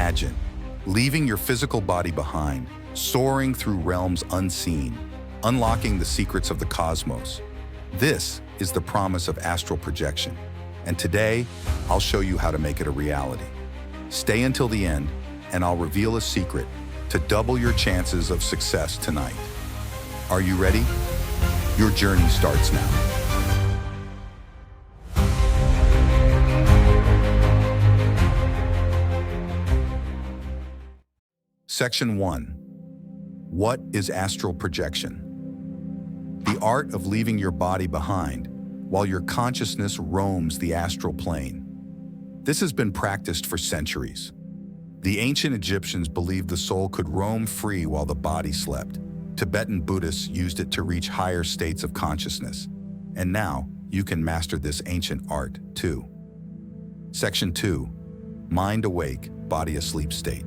Imagine leaving your physical body behind, soaring through realms unseen, unlocking the secrets of the cosmos. This is the promise of astral projection, and today I'll show you how to make it a reality. Stay until the end, and I'll reveal a secret to double your chances of success tonight. Are you ready? Your journey starts now. Section 1. What is astral projection? The art of leaving your body behind while your consciousness roams the astral plane. This has been practiced for centuries. The ancient Egyptians believed the soul could roam free while the body slept. Tibetan Buddhists used it to reach higher states of consciousness. And now, you can master this ancient art, too. Section 2. Mind awake, body asleep state.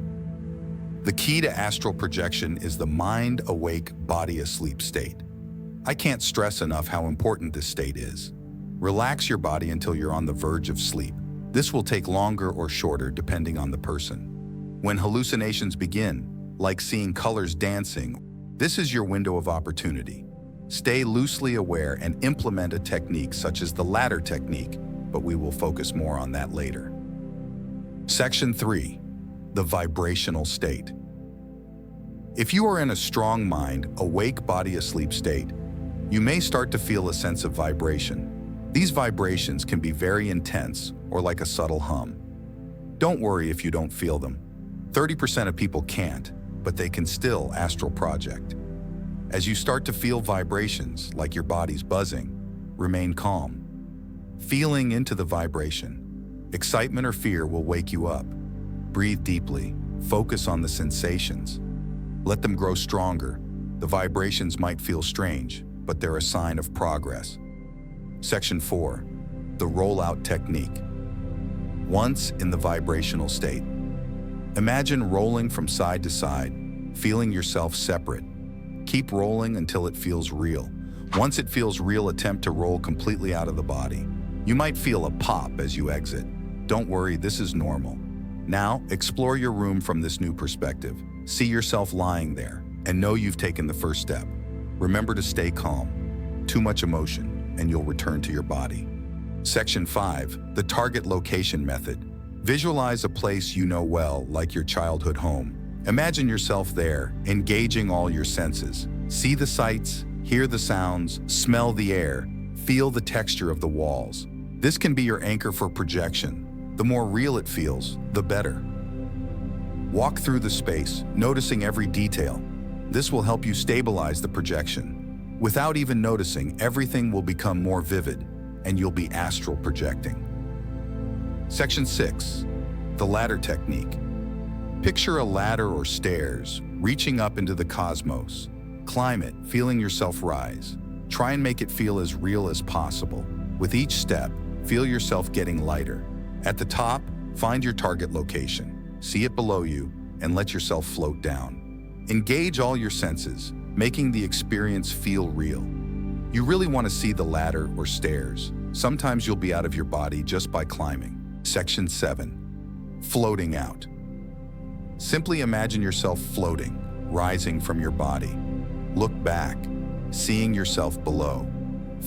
The key to astral projection is the mind awake, body asleep state. I can't stress enough how important this state is. Relax your body until you're on the verge of sleep. This will take longer or shorter depending on the person. When hallucinations begin, like seeing colors dancing, this is your window of opportunity. Stay loosely aware and implement a technique such as the ladder technique, but we will focus more on that later. Section 3. The vibrational state. If you are in a strong mind, awake body asleep state, you may start to feel a sense of vibration. These vibrations can be very intense or like a subtle hum. Don't worry if you don't feel them. 30% of people can't, but they can still astral project. As you start to feel vibrations like your body's buzzing, remain calm. Feeling into the vibration. Excitement or fear will wake you up. Breathe deeply. Focus on the sensations. Let them grow stronger. The vibrations might feel strange, but they're a sign of progress. Section 4. The rollout technique. Once in the vibrational state, imagine rolling from side to side, feeling yourself separate. Keep rolling until it feels real. Once it feels real, attempt to roll completely out of the body. You might feel a pop as you exit. Don't worry, this is normal. Now, explore your room from this new perspective. See yourself lying there, and know you've taken the first step. Remember to stay calm. Too much emotion, and you'll return to your body. Section 5. The target location method. Visualize a place you know well, like your childhood home. Imagine yourself there, engaging all your senses. See the sights, hear the sounds, smell the air, feel the texture of the walls. This can be your anchor for projection. The more real it feels, the better. Walk through the space, noticing every detail. This will help you stabilize the projection. Without even noticing, everything will become more vivid, and you'll be astral projecting. Section 6. The ladder technique. Picture a ladder or stairs, reaching up into the cosmos. Climb it, feeling yourself rise. Try and make it feel as real as possible. With each step, feel yourself getting lighter. At the top, find your target location. See it below you, and let yourself float down. Engage all your senses, making the experience feel real. You really want to see the ladder or stairs. Sometimes you'll be out of your body just by climbing. Section 7. Floating out. Simply imagine yourself floating, rising from your body. Look back, seeing yourself below.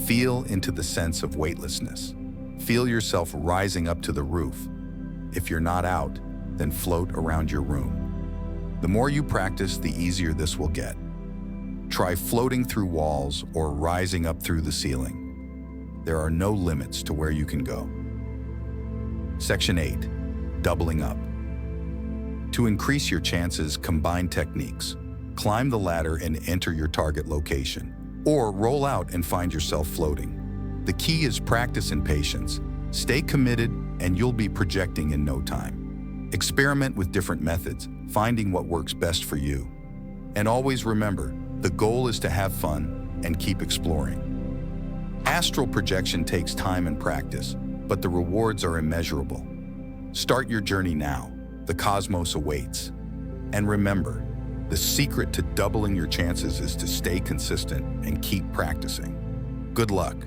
Feel into the sense of weightlessness. Feel yourself rising up to the roof. If you're not out, then float around your room. The more you practice, the easier this will get. Try floating through walls or rising up through the ceiling. There are no limits to where you can go. Section 8. Doubling up. To increase your chances, combine techniques. Climb the ladder and enter your target location, or roll out and find yourself floating. The key is practice and patience. Stay committed, and you'll be projecting in no time. Experiment with different methods, finding what works best for you. And always remember, the goal is to have fun and keep exploring. Astral projection takes time and practice, but the rewards are immeasurable. Start your journey now. The cosmos awaits. And remember, the secret to doubling your chances is to stay consistent and keep practicing. Good luck.